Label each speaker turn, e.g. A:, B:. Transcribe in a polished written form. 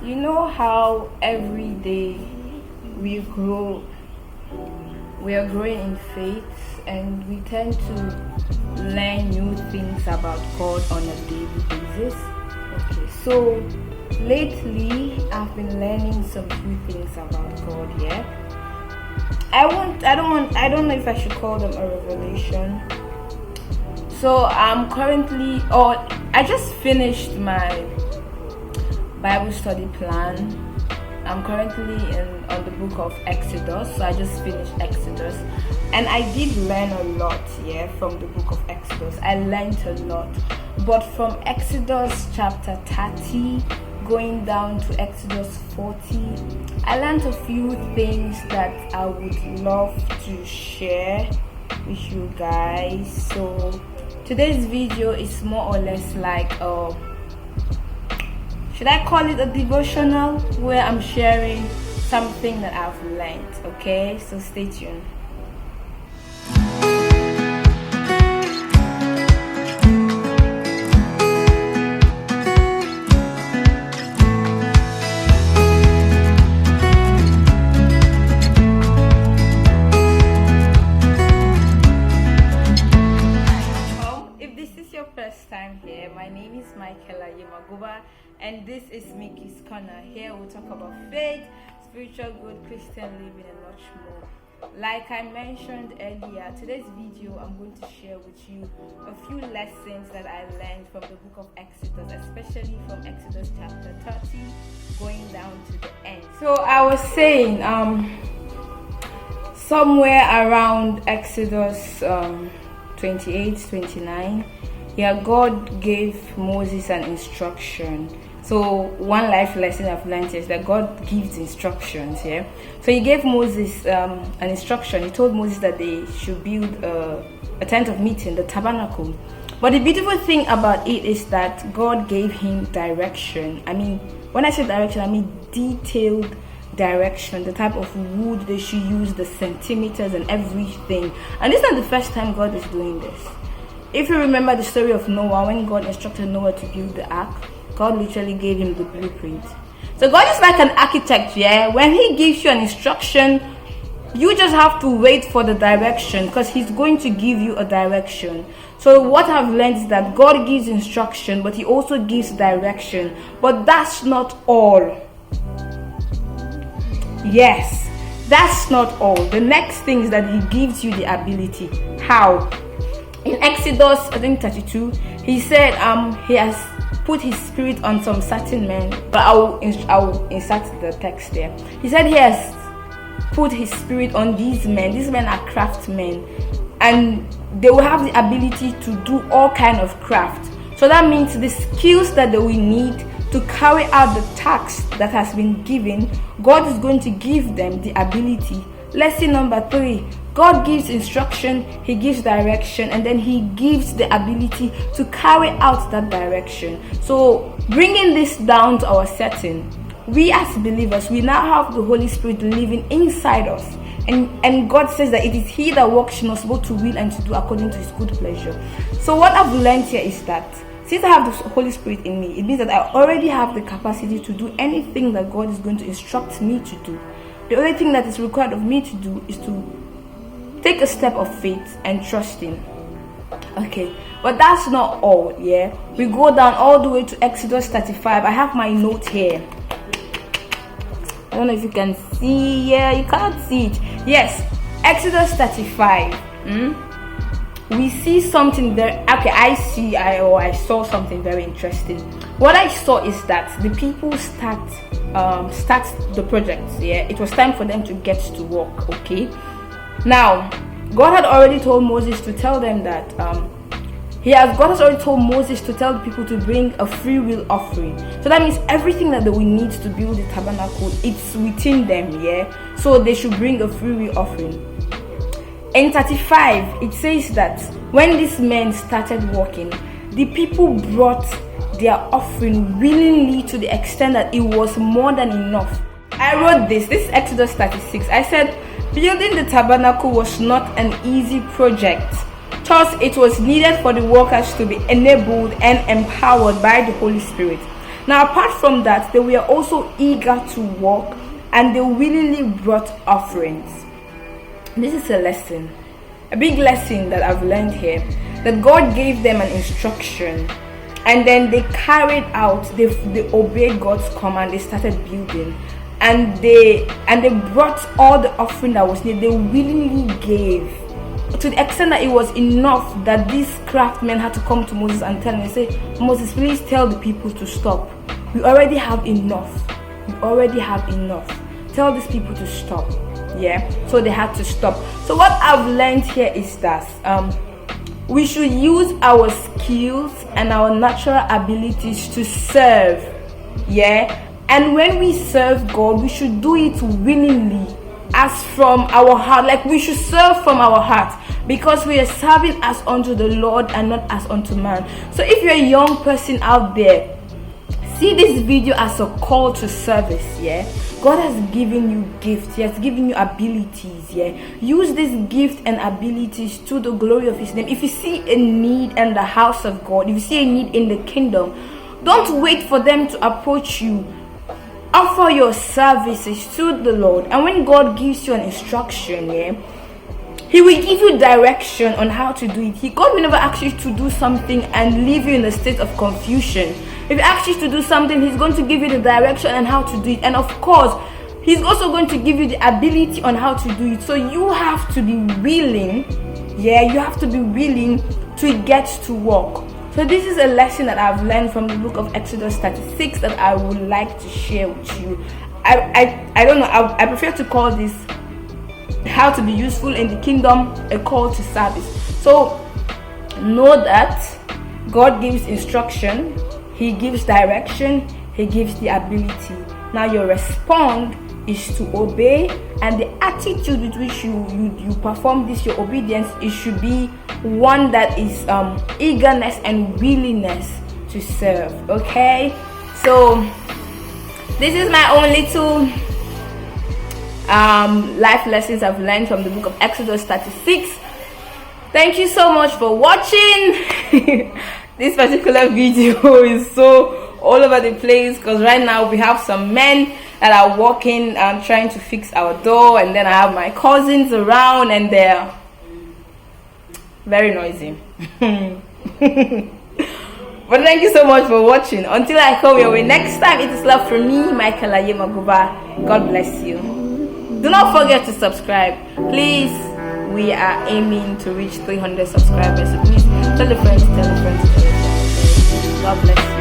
A: You know how every day we grow, we are growing in faith, and we tend to learn new things about God on a daily basis. Okay, so lately I've been learning some few things about God. Yeah, I don't know if I should call them a revelation. So I'm currently, or I just finished my Bible study plan. I'm currently on the book of Exodus, so I just finished Exodus, and I did learn a lot, from the book of Exodus. I learned a lot, but from Exodus chapter 30 going down to Exodus 40, I learned a few things that I would love to share with you guys. So today's video is more or less like should I call it a devotional, where I'm sharing something that I've learned. Okay, so stay tuned. If this is your first time here, my name is Miickeyblog, and this is Mickey's Corner. Here we'll talk about faith, spiritual growth, Christian living, and much more. Like I mentioned earlier, today's video I'm going to share with you a few lessons that I learned from the book of Exodus, especially from Exodus chapter 30 going down to the end. So I was saying somewhere around Exodus 28-29, God gave Moses an instruction. So one life lesson I've learned is that God gives instructions. So he gave Moses an instruction. He told Moses that they should build a tent of meeting, the tabernacle. But the beautiful thing about it is that God gave him direction. I mean, when I say direction, I mean detailed direction, the type of wood they should use, the centimeters and everything. And this is not the first time God is doing this. If you remember the story of Noah, when God instructed Noah to build the ark, God literally gave him the blueprint. So God is like an architect. When he gives you an instruction, you just have to wait for the direction, because he's going to give you a direction. So what I've learned is that God gives instruction, but he also gives direction. But that's not all. Yes, that's not all. The next thing is that he gives you the ability. How? In Exodus, I think 32, he said he has put his spirit on some certain men. But I'll insert the text there. He said he has put his spirit on these men. These men are craftsmen, and they will have the ability to do all kind of craft. So that means the skills that they will need to carry out the task that has been given, God is going to give them the ability. Lesson number 3, God gives instruction, he gives direction, and then he gives the ability to carry out that direction. So bringing this down to our setting, we as believers, we now have the Holy Spirit living inside us. And God says that it is he that works in us both to will and to do according to his good pleasure. So what I've learned here is that since I have the Holy Spirit in me, it means that I already have the capacity to do anything that God is going to instruct me to do. The only thing that is required of me to do is to take a step of faith and trust him. Okay, but that's not all. We go down all the way to Exodus 35. I have my note here. I don't know if you can see. You can't see it. Yes, Exodus 35. We see something there. Okay, I saw something very interesting. What I saw is that the people start the project. It was time for them to get to work. Okay, now God had already told Moses to tell them that God has already told Moses to tell the people to bring a free will offering. So that means everything that they will need to build the tabernacle, it's within them. So they should bring a free will offering. In 35, it says that when these men started working, the people brought their offering willingly to the extent that it was more than enough. I wrote this is Exodus 36. I said, building the tabernacle was not an easy project. Thus, it was needed for the workers to be enabled and empowered by the Holy Spirit. Now, apart from that, they were also eager to work, and they willingly brought offerings. This is a lesson, a big lesson that I've learned here, that God gave them an instruction, and then they carried out, they obeyed God's command. They started building, and they brought all the offering that was needed. They willingly gave, to the extent that it was enough that these craftsmen had to come to Moses and tell him, they say, Moses, please tell the people to stop. We already have enough. Tell these people to stop. Yeah, so they had to stop. So what I've learned here is that we should use our skills and our natural abilities to serve. Yeah, and when we serve God, we should do it willingly, as from our heart. Like, we should serve from our heart, because we are serving as unto the Lord and not as unto man. So if you're a young person out there, see this video as a call to service. Yeah, God has given you gifts. He has given you abilities. Yeah, use these gifts and abilities to the glory of His name. If you see a need in the house of God, if you see a need in the kingdom, don't wait for them to approach you. Offer your services to the Lord, and when God gives you an instruction, yeah, He will give you direction on how to do it. God will never ask you to do something and leave you in a state of confusion. If He asks you to do something, He's going to give you the direction on how to do it, and of course, He's also going to give you the ability on how to do it. So you have to be willing. Yeah, you have to be willing to get to work. So this is a lesson that I've learned from the book of Exodus 36 that I would like to share with you. I don't know, I prefer to call this how to be useful in the kingdom, a call to service. So know that God gives instruction, He gives direction, He gives the ability. Now your response is to obey, and the attitude with which you perform this, your obedience, it should be one that is eagerness and willingness to serve. Okay, so this is my own little life lessons I've learned from the book of Exodus 36. Thank you so much for watching. This particular video is so all over the place, because right now we have some men that are walking and trying to fix our door, and then I have my cousins around and they're very noisy. But thank you so much for watching. Until I come your way next time, it is love from me, Michael Ayemaguba. God bless you. Do not forget to subscribe, please. We are aiming to reach 300 subscribers, so please tell a friend, tell a friend, tell a friend. God bless you.